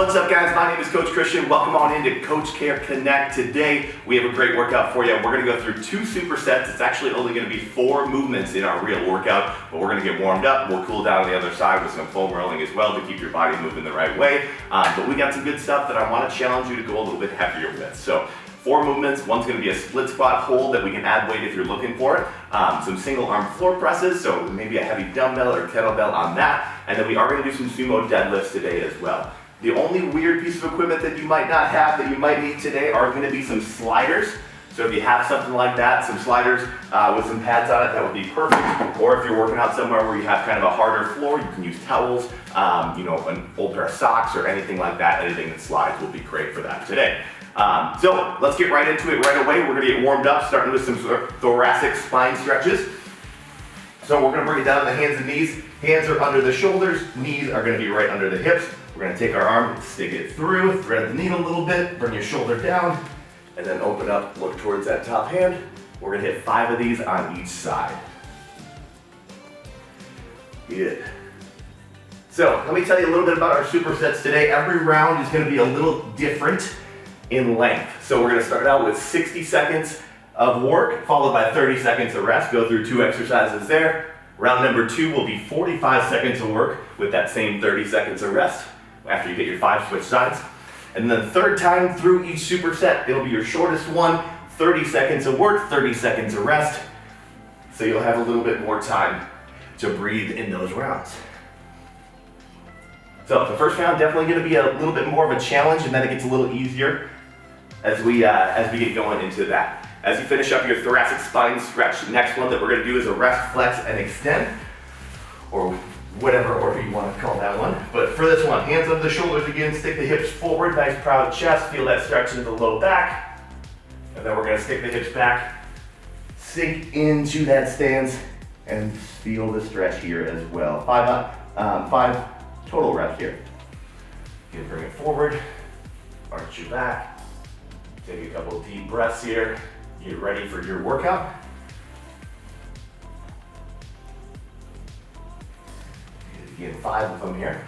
What's up, guys? My name is Coach Christian. Welcome on into Coach Care Connect. Today we have a great workout for you. We're going to go through 2 supersets. It's actually only going to be 4 movements in our real workout, but we're going to get warmed up. We'll cool down on the other side with some foam rolling as well to keep your body moving the right way. But we got some good stuff that I want to challenge you to go a little bit heavier with. So 4 movements. One's going to be a split squat hold that we can add weight if you're looking for it. Some single arm floor presses, so maybe a heavy dumbbell or kettlebell on that. And then we are going to do some sumo deadlifts today as well. The only weird piece of equipment that you might not have that you might need today are going to be some sliders. So if you have something like that, some sliders with some pads on it, that would be perfect. Or if you're working out somewhere where you have kind of a harder floor, you can use towels, an old pair of socks or anything like that. Anything that slides will be great for that today. So let's get right into it right away. We're going to get warmed up, starting with some thoracic spine stretches. So we're going to bring it down to the hands and knees. Hands are under the shoulders, knees are going to be right under the hips. We're going to take our arm, stick it through, thread the needle a little bit, bring your shoulder down, and then open up, look towards that top hand. We're going to hit 5 of these on each side. Good. So let me tell you a little bit about our supersets today. Every round is going to be a little different in length. So we're going to start out with 60 seconds of work, followed by 30 seconds of rest. Go through 2 exercises there. Round number 2 will be 45 seconds of work with that same 30 seconds of rest after you get your 5 switch sides. And then the third time through each superset, it'll be your shortest one, 30 seconds of work, 30 seconds of rest. So you'll have a little bit more time to breathe in those rounds. So the first round definitely going to be a little bit more of a challenge, and then it gets a little easier as we get going into that. As you finish up your thoracic spine stretch, the next one that we're going to do is a rest, flex, and extend, or whatever order you want to call that one. But for this one, hands under the shoulders again, stick the hips forward, nice proud chest, feel that stretch into the low back. And then we're going to stick the hips back, sink into that stance, and feel the stretch here as well. 5 total reps here. You can bring it forward, arch your back, take a couple of deep breaths here. Get ready for your workout. Again, 5 of them here.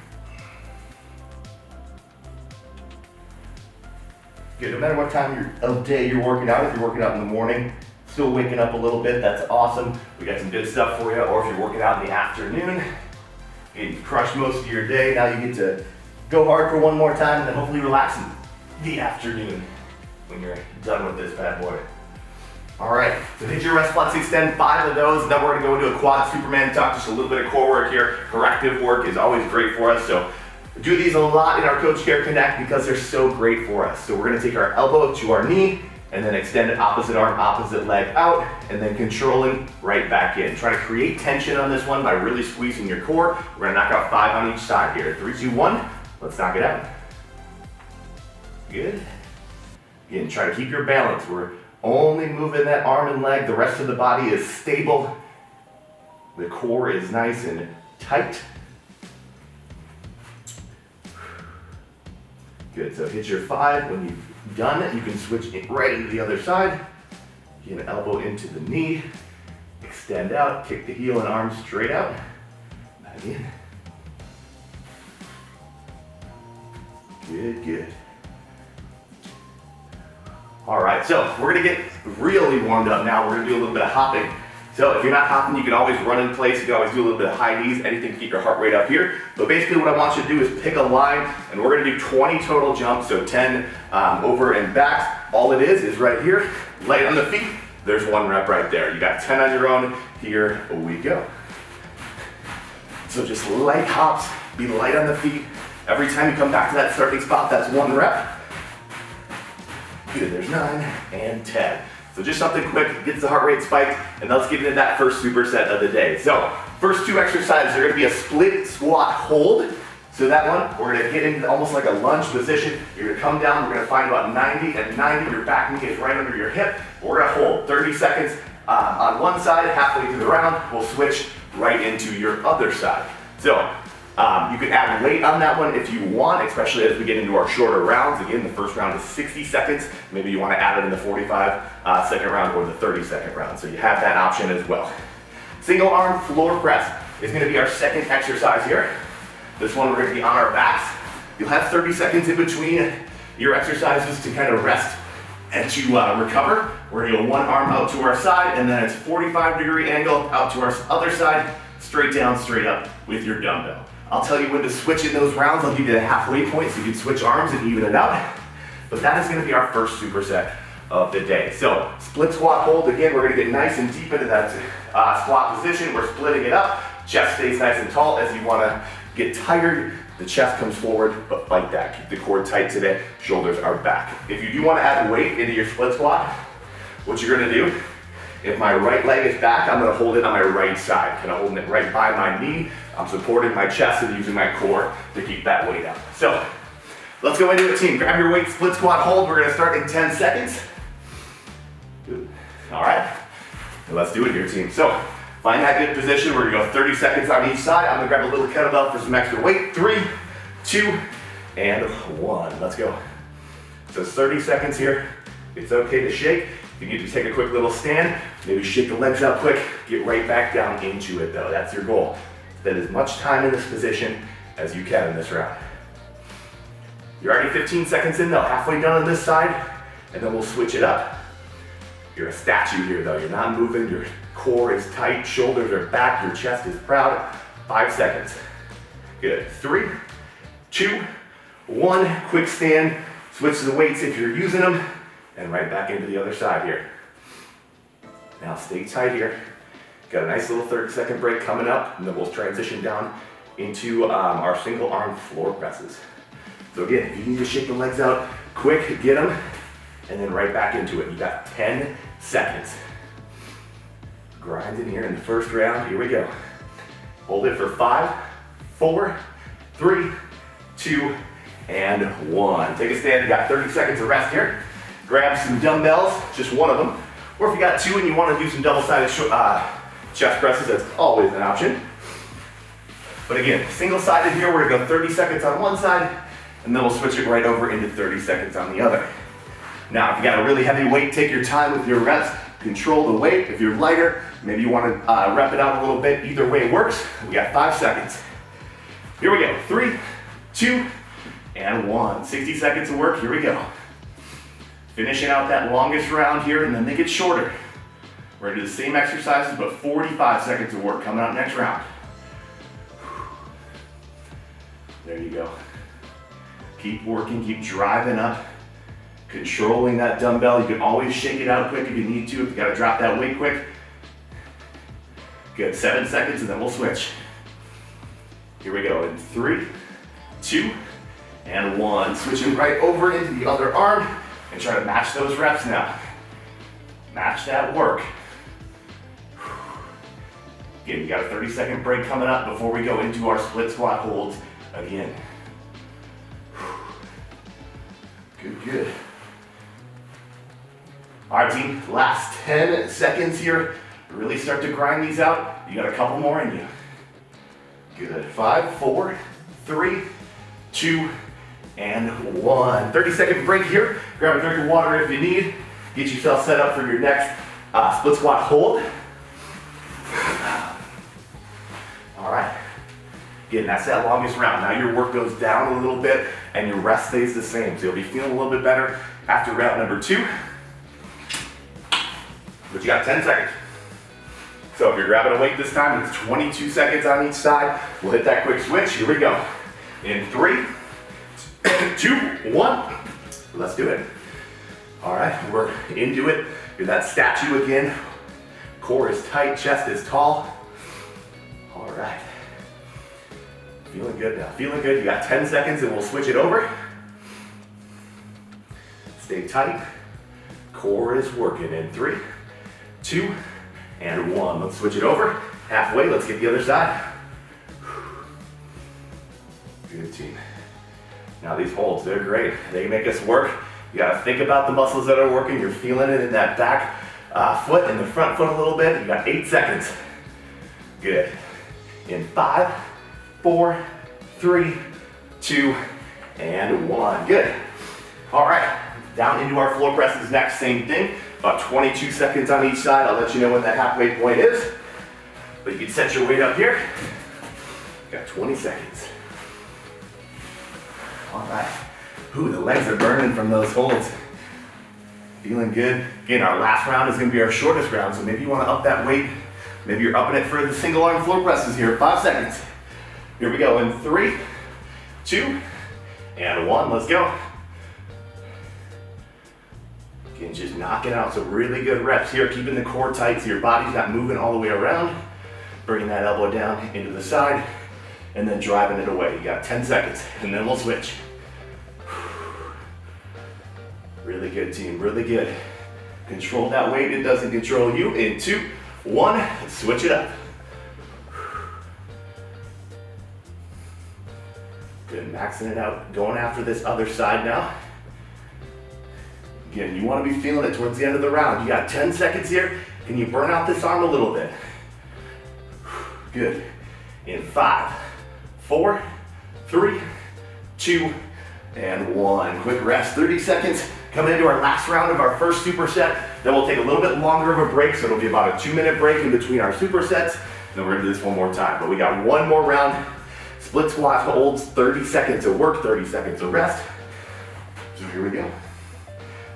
Good, no matter what time of day you're working out, if you're working out in the morning, still waking up a little bit, that's awesome. We got some good stuff for you. Or if you're working out in the afternoon, you crushed most of your day, now you get to go hard for one more time and then hopefully relax in the afternoon when you're done with this bad boy. All right, so hit your rest, flex, extend, 5 of those. Then we're gonna go into a quad Superman tuck, just a little bit of core work here. Corrective work is always great for us. So do these a lot in our Coach Care Connect because they're so great for us. So we're gonna take our elbow to our knee and then extend it opposite arm, opposite leg out, and then controlling right back in. Try to create tension on this one by really squeezing your core. We're gonna knock out 5 on each side here. 3, 2, 1, let's knock it out. Good. Again, try to keep your balance. We're only moving that arm and leg. The rest of the body is stable. The core is nice and tight. Good, so hit your 5. When you've done it, you can switch it right into the other side. Get an elbow into the knee. Extend out, kick the heel and arm straight out. Back in. Good, good. All right, so we're gonna get really warmed up now. We're gonna do a little bit of hopping. So if you're not hopping, you can always run in place. You can always do a little bit of high knees, anything to keep your heart rate up here. But basically what I want you to do is pick a line, and we're gonna do 20 total jumps, so 10 over and back. All it is right here, light on the feet. There's 1 rep right there. You got 10 on your own. Here we go. So just light hops, be light on the feet. Every time you come back to that starting spot, that's 1 rep. Good, there's 9 and 10. So just something quick, gets the heart rate spiked, and let's get into that first superset of the day. So first 2 exercises are gonna be a split squat hold. So that one, we're gonna get into almost like a lunge position. You're gonna come down, we're gonna find about 90 and 90. Your back knee is right under your hip. We're gonna hold 30 seconds on one side, halfway through the round, we'll switch right into your other side. So you can add weight on that one if you want, especially as we get into our shorter rounds. Again, the first round is 60 seconds. Maybe you want to add it in the 45-second round or the 30-second round. So you have that option as well. Single arm floor press is going to be our second exercise here. This one we're going to be on our backs. You'll have 30 seconds in between your exercises to kind of rest and to recover. We're gonna go one arm out to our side, and then it's 45-degree angle out to our other side, straight down, straight up with your dumbbell. I'll tell you when to switch in those rounds. I'll give you the halfway point so you can switch arms and even it out. But that is gonna be our first superset of the day. So split squat hold. Again, we're gonna get nice and deep into that squat position. We're splitting it up. Chest stays nice and tall. As you wanna get tired, the chest comes forward, but fight that. Keep the core tight today. Shoulders are back. If you do wanna add weight into your split squat, what you're gonna do, if my right leg is back, I'm gonna hold it on my right side. Kind of holding it right by my knee. I'm supporting my chest and using my core to keep that weight up. So, let's go into it, team. Grab your weight, split squat hold. We're gonna start in 10 seconds. Good. All right, let's do it here, team. So, find that good position. We're gonna go 30 seconds on each side. I'm gonna grab a little kettlebell for some extra weight. 3, 2, and 1. Let's go. So it's 30 seconds here. It's okay to shake. You need to take a quick little stand, maybe shake the legs out quick, get right back down into it though. That's your goal. Spend as much time in this position as you can in this round. You're already 15 seconds in though, halfway done on this side, and then we'll switch it up. You're a statue here though, you're not moving, your core is tight, shoulders are back, your chest is proud. 5 seconds. Good, 3, 2, 1, quick stand, switch to the weights if you're using them, and right back into the other side here. Now stay tight here. Got a nice little 30-second break coming up, and then we'll transition down into our single arm floor presses. So again, if you need to shake the legs out quick, get them, and then right back into it. You got 10 seconds. Grinding here in the first round, here we go. Hold it for 5, 4, 3, 2, and 1. Take a stand, you got 30 seconds of rest here. Grab some dumbbells, just one of them. Or if you got 2 and you want to do some double-sided chest presses, that's always an option. But again, single-sided here, we're gonna go 30 seconds on one side, and then we'll switch it right over into 30 seconds on the other. Now, if you got a really heavy weight, take your time with your reps. Control the weight. If you're lighter, maybe you want to rep it out a little bit. Either way works. We got 5 seconds. Here we go. 3, 2, and 1. 60 seconds of work. Here we go. Finishing out that longest round here, and then they get shorter. We're gonna do the same exercises, but 45 seconds of work coming out next round. There you go. Keep working, keep driving up, controlling that dumbbell. You can always shake it out quick if you need to, if you gotta drop that weight quick. Good, 7 seconds, and then we'll switch. Here we go, in 3, 2, and 1. Switching right over into the other arm, and try to match those reps now. Match that work. Again, you got a 30-second break coming up before we go into our split squat holds again. Good, good. All right, team, last 10 seconds here. Really start to grind these out. You got a couple more in you. Good, 5, 4, 3, 2, and 1. 30-second break here. Grab a drink of water if you need. Get yourself set up for your next split squat hold. All right. Again, that's that longest round. Now your work goes down a little bit and your rest stays the same. So you'll be feeling a little bit better after round number 2. But you got 10 seconds. So if you're grabbing a weight this time, it's 22 seconds on each side. We'll hit that quick switch. Here we go. In 3, 2, 1. Let's do it. All right, we're into it. You're that statue again. Core is tight, chest is tall. All right. Feeling good now, feeling good. You got 10 seconds and we'll switch it over. Stay tight. Core is working in 3, 2, and 1. Let's switch it over. Halfway, let's get the other side. Good, team. Now these holds, they're great. They make us work. You gotta think about the muscles that are working. You're feeling it in that back foot and the front foot a little bit. You got 8 seconds. Good. In 5, 4, 3, 2, and 1. Good. All right, down into our floor presses next, same thing. About 22 seconds on each side. I'll let you know when that halfway point is. But you can set your weight up here. Got 20 seconds. All right. Ooh, the legs are burning from those holds. Feeling good. Again, our last round is gonna be our shortest round, so maybe you wanna up that weight. Maybe you're upping it for the single arm floor presses here. 5 seconds. Here we go in 3, 2, and 1. Let's go. Again, just knocking out some really good reps here, keeping the core tight so your body's not moving all the way around. Bringing that elbow down into the side, and then driving it away. You got 10 seconds, and then we'll switch. Really good, team, really good. Control that weight, it doesn't control you. In 2, 1, switch it up. Good, maxing it out, going after this other side now. Again, you wanna be feeling it towards the end of the round. You got 10 seconds here. Can you burn out this arm a little bit? Good. In 5, 4, 3, 2, and 1. Quick rest, 30 seconds. Coming into our last round of our first superset. Then we'll take a little bit longer of a break, so it'll be about a 2-minute break in between our supersets. Then we're gonna do this one more time. But we got one more round. Split squat holds, 30 seconds of work, 30 seconds of rest. So here we go.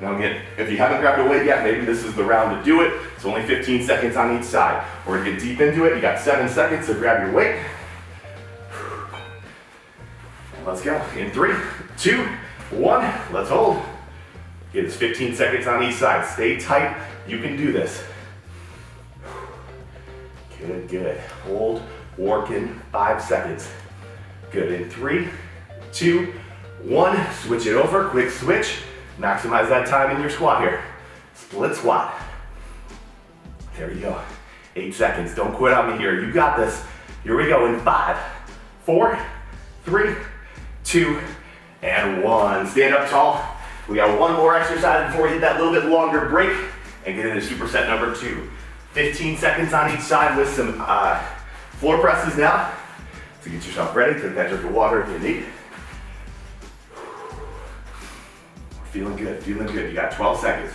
Now again, if you haven't grabbed a weight yet, maybe this is the round to do it. It's only 15 seconds on each side. We're gonna get deep into it. You got 7 seconds to grab your weight. Let's go. In 3, 2, 1, let's hold. Again, it's 15 seconds on each side. Stay tight, you can do this. Good, good. Hold, working, 5 seconds. Good, in 3, 2, 1, switch it over, quick switch. Maximize that time in your squat here. Split squat. There you go. 8 seconds, don't quit on me here. You got this. Here we go in 5, 4, 3, 2, and 1. Stand up tall. We got one more exercise before we hit that little bit longer break and get into superset number 2. 15 seconds on each side with some floor presses now. So get yourself ready. Take that drink of water if you need. Feeling good, feeling good. You got 12 seconds.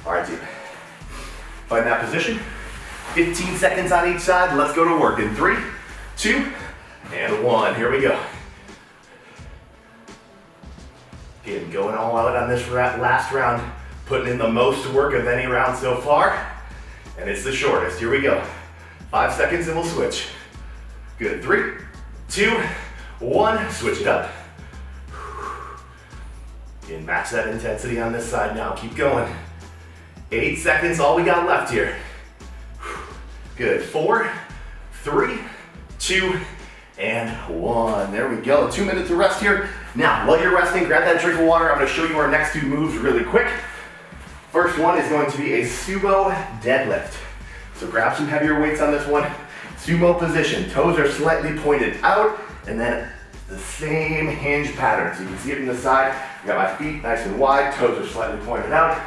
All right, team. Find that position. 15 seconds on each side. Let's go to work in 3, 2, and 1. Here we go. Again, going all out on this last round. Putting in the most work of any round so far. And it's the shortest. Here we go. 5 seconds and we'll switch. Good. 3, 2, 1, switch it up. And match that intensity on this side now. Keep going. 8 seconds, all we got left here. Good. 4, 3, 2, and 1. There we go. 2 minutes of rest here. Now, while you're resting, grab that drink of water. I'm gonna show you our next 2 moves really quick. First one is going to be a sumo deadlift. So grab some heavier weights on this one. Sumo position. Toes are slightly pointed out. And then the same hinge pattern. So you can see it from the side. I got my feet nice and wide, toes are slightly pointed out.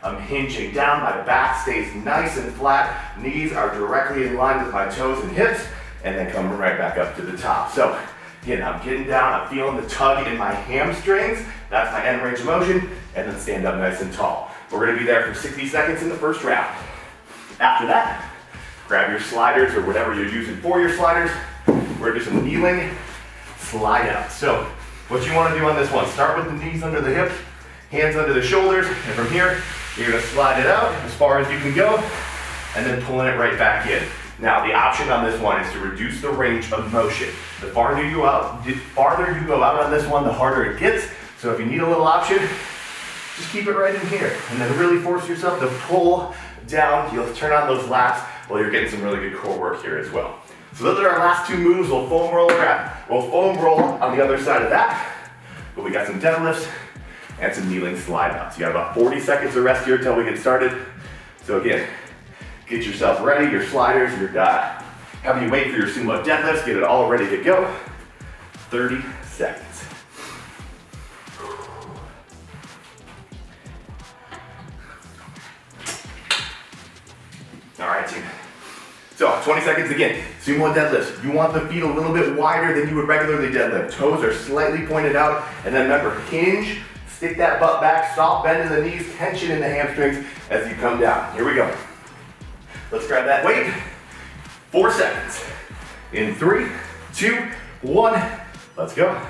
I'm hinging down, my back stays nice and flat. Knees are directly in line with my toes and hips, and then coming right back up to the top. So again, I'm getting down, I'm feeling the tug in my hamstrings. That's my end range of motion, and then stand up nice and tall. We're gonna be there for 60 seconds in the first round. After that, grab your sliders or whatever you're using for your sliders. We're gonna do some kneeling, slide out. So what you wanna do on this one, start with the knees under the hips, hands under the shoulders, and from here, you're gonna slide it out as far as you can go, and then pulling it right back in. Now, the option on this one is to reduce the range of motion. The farther you go out on this one, the harder it gets. So if you need a little option, just keep it right in here, and then really force yourself to pull down. You'll turn on those lats while you're getting some really good core work here as well. So those are our last 2 moves. We'll foam roll on the other side of that. But we got some deadlifts and some kneeling slide outs. You got about 40 seconds of rest here until we get started. So again, get yourself ready, your sliders, your heavy weight for your sumo deadlifts, get it all ready to go. 30 seconds. All right, team. So 20 seconds again, sumo deadlifts. You want the feet a little bit wider than you would regularly deadlift. Toes are slightly pointed out, and then remember, hinge, stick that butt back, soft bend in the knees, tension in the hamstrings as you come down. Here we go. Let's grab that weight. 4 seconds. In 3, 2, 1, let's go.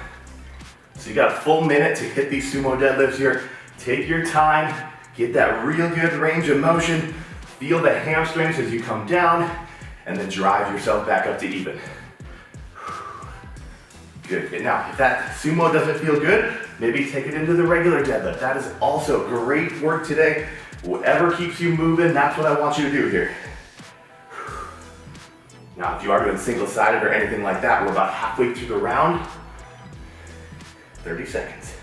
So you got a full minute to hit these sumo deadlifts here. Take your time, get that real good range of motion, feel the hamstrings as you come down, and then drive yourself back up to even. Good. Now, if that sumo doesn't feel good, maybe take it into the regular deadlift. That is also great work today. Whatever keeps you moving, that's what I want you to do here. Now, if you are doing single-sided or anything like that, we're about halfway through the round. 30 seconds.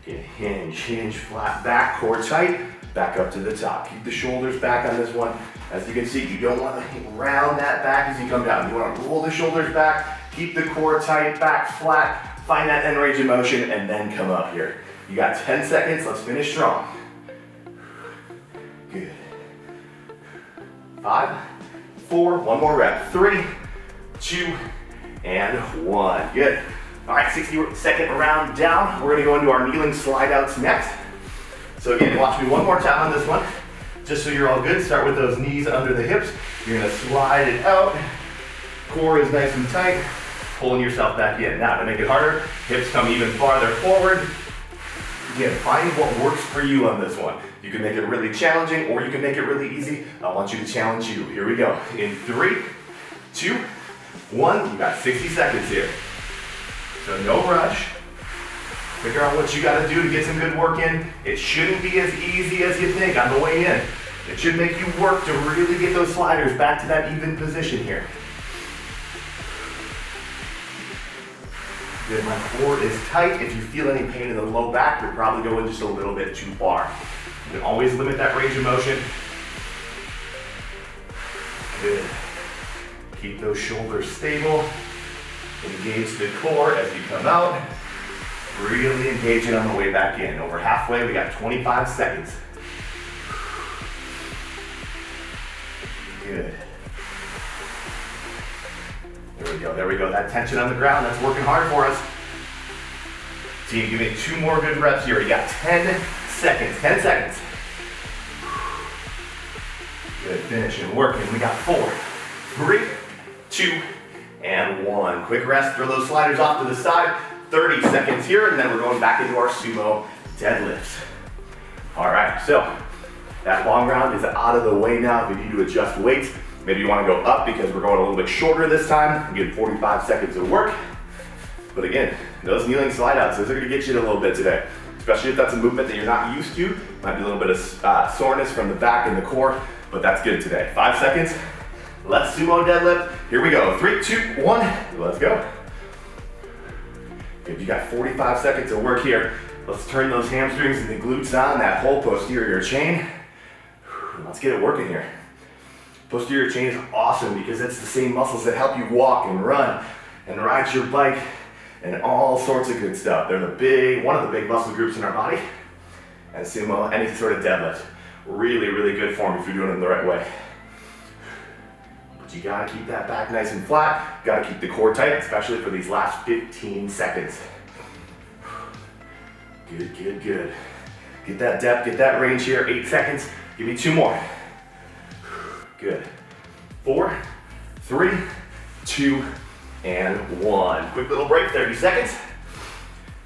Get hinge, flat back, core tight, back up to the top. Keep the shoulders back on this one. As you can see, you don't want to round that back as you come down. You want to roll the shoulders back, keep the core tight, back flat, find that end range of motion, and then come up here. You got 10 seconds, let's finish strong. Good. 5, 4, one more rep. 3, 2, and 1. Good. All right, 60-second round down. We're gonna go into our kneeling slide outs next. So again, watch me one more time on this one. Just so you're all good, start with those knees under the hips. You're gonna slide it out. Core is nice and tight. Pulling yourself back in. Now to make it harder, hips come even farther forward. Again, find what works for you on this one. You can make it really challenging or you can make it really easy. I want you to challenge you. Here we go. In 3, 2, 1. You got 60 seconds here. So no rush. Figure out what you gotta do to get some good work in. It shouldn't be as easy as you think on the way in. It should make you work to really get those sliders back to that even position here. Good, my core is tight. If you feel any pain in the low back, you're probably going just a little bit too far. You can always limit that range of motion. Good. Keep those shoulders stable. Engage the core as you come out. Really engage it on the way back in. Over halfway, we got 25 seconds. Good. There we go. That tension on the ground, that's working hard for us. Team, give me 2 more good reps here. You got 10 seconds, 10 seconds. Good, finishing, working. We got 4, 3, 2, and 1. Quick rest, throw those sliders off to the side. 30 seconds here, and then we're going back into our sumo deadlifts. All right, so that long round is out of the way now. If you need to adjust weights, maybe you want to go up because we're going a little bit shorter this time. You get 45 seconds of work. But again, those kneeling slide outs, those are going to get you a little bit today, especially if that's a movement that you're not used to. Might be a little bit of soreness from the back and the core, but that's good today. 5 seconds. Let's sumo deadlift. Here we go. 3, 2, 1. Let's go. If you got 45 seconds of work here, let's turn those hamstrings and the glutes on, that whole posterior chain. Let's get it working here. Posterior chain is awesome because it's the same muscles that help you walk and run and ride your bike and all sorts of good stuff. They're one of the big muscle groups in our body. And sumo, any sort of deadlift, really, really good form if you're doing it the right way. You gotta keep that back nice and flat. Gotta keep the core tight, especially for these last 15 seconds. Good, good, good. Get that depth, get that range here. 8 seconds. Give me 2 more. Good. 4, 3, 2, and 1. Quick little break, 30 seconds.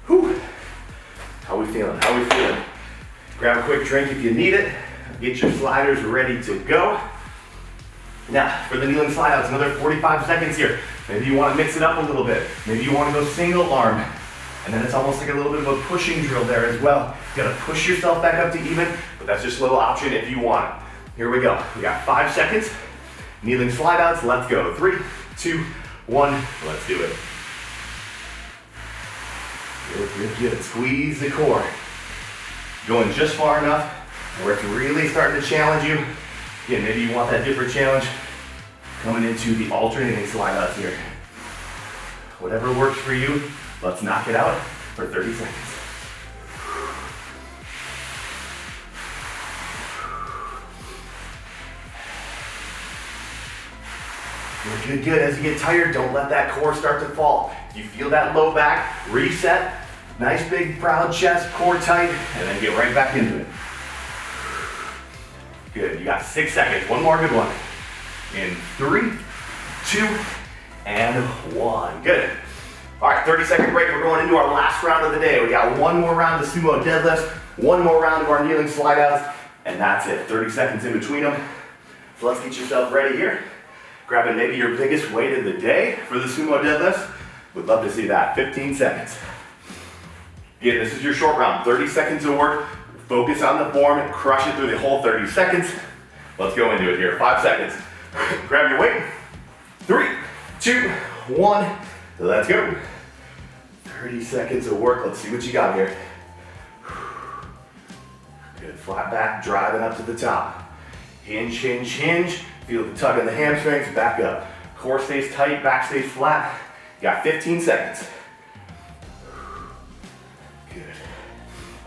Whew. How we feeling? How we feeling? Grab a quick drink if you need it. Get your sliders ready to go. Now, for the kneeling slide outs, another 45 seconds here. Maybe you want to mix it up a little bit. Maybe you want to go single arm. And then it's almost like a little bit of a pushing drill there as well. You gotta push yourself back up to even, but that's just a little option if you want it. Here we go. We got 5 seconds. Kneeling slide outs, let's go. 3, 2, 1, let's do it. Good, good, good. Squeeze the core. Going just far enough where it's really starting to challenge you. Again, maybe you want that different challenge coming into the alternating slide outs here. Whatever works for you, let's knock it out for 30 seconds. Good, good. As you get tired, don't let that core start to fall. You feel that low back, reset, nice big proud chest, core tight, and then get right back into it. Good, you got 6 seconds. One more good one. In 3, 2, and 1. Good. All right, 30-second break. We're going into our last round of the day. We got one more round of sumo deadlifts, one more round of our kneeling slide outs, and that's it. 30 seconds in between them. So let's get yourself ready here. Grabbing maybe your biggest weight of the day for the sumo deadlifts. Would love to see that. 15 seconds. Again, this is your short round. 30 seconds of work. Focus on the form and crush it through the whole 30 seconds. Let's go into it here. 5 seconds. Grab your weight. 3, 2, 1. Let's go. 30 seconds of work. Let's see what you got here. Good. Flat back, driving up to the top. Hinge, hinge, hinge. Feel the tug in the hamstrings. Back up. Core stays tight, back stays flat. You got 15 seconds. Good.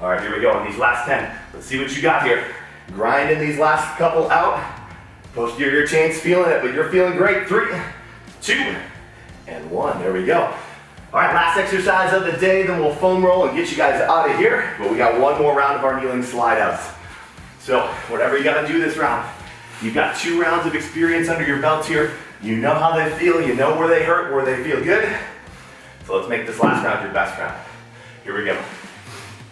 All right, here we go. In these last 10, let's see what you got here. Grinding these last couple out. Posterior chain's feeling it, but you're feeling great. 3, 2, and 1. There we go. All right, last exercise of the day, then we'll foam roll and get you guys out of here. But we got one more round of our kneeling slide outs. So whatever you got to do this round, you've got 2 rounds of experience under your belt here. You know how they feel, you know where they hurt, where they feel good. So let's make this last round your best round. Here we go.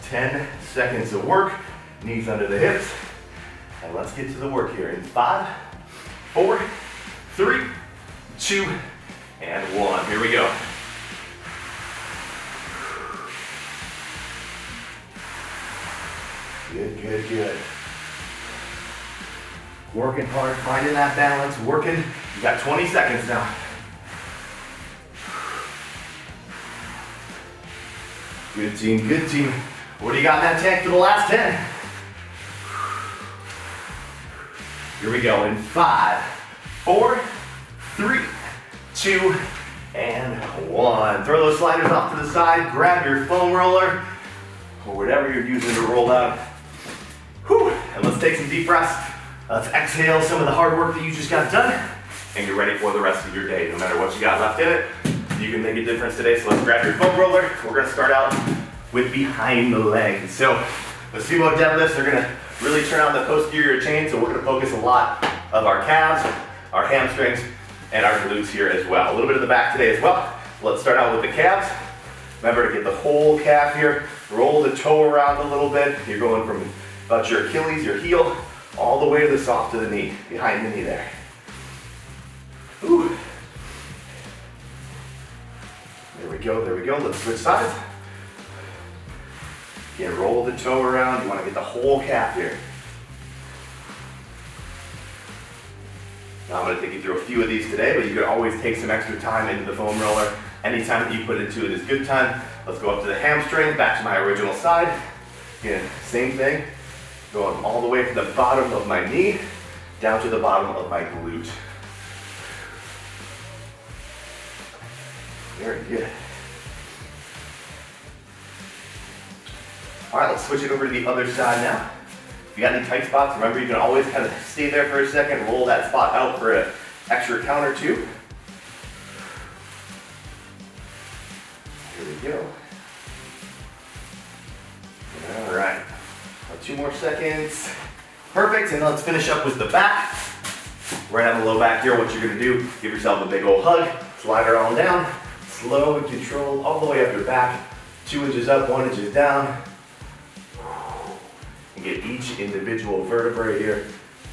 10 seconds of work, knees under the hips. And let's get to the work here in 5, 4, 3, 2, and 1. Here we go. Good, good, good. Working hard, finding that balance, working. You got 20 seconds now. Good team, good team. What do you got in that tank for the last 10? Here we go in 5, 4, 3, 2, and 1. Throw those sliders off to the side, grab your foam roller, or whatever you're using to roll out. Whew. And let's take some deep breaths. Let's exhale some of the hard work that you just got done, and you're ready for the rest of your day. No matter what you got left in it, you can make a difference today. So let's grab your foam roller. We're gonna start out with behind the legs. So the sumo deadlifts are gonna really turn on the posterior chain, so we're gonna focus a lot of our calves, our hamstrings, and our glutes here as well. A little bit of the back today as well. Let's start out with the calves. Remember to get the whole calf here. Roll the toe around a little bit. You're going from about your Achilles, your heel, all the way to the soft of the knee, behind the knee there. Ooh. There we go, there we go. Let's switch sides. Again, roll the toe around. You want to get the whole calf here. Now I'm going to take you through a few of these today, but you can always take some extra time into the foam roller. Anytime that you put into it is good time. Let's go up to the hamstring, back to my original side. Again, same thing. Going all the way from the bottom of my knee down to the bottom of my glute. Very good. All right, let's switch it over to the other side now. If you got any tight spots, remember you can always kind of stay there for a second, roll that spot out for an extra count or two. Here we go. All right. 2 more seconds. Perfect, and let's finish up with the back. Right on the low back here, what you're gonna do, give yourself a big old hug, slide her on down, slow and controlled all the way up your back, 2 inches up, 1 inch down. And get each individual vertebrae here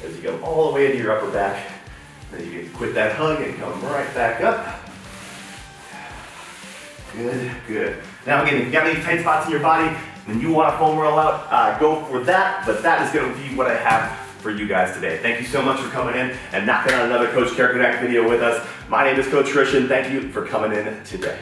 as you go all the way into your upper back. Then you can quit that hug and come right back up. Good, good. Now again, if you got any tight spots in your body, then you want to foam roll out, go for that, but that is going to be what I have for you guys today. Thank you so much for coming in and knocking out another Coach Care Connect video with us. My name is Coach Christian. Thank you for coming in today.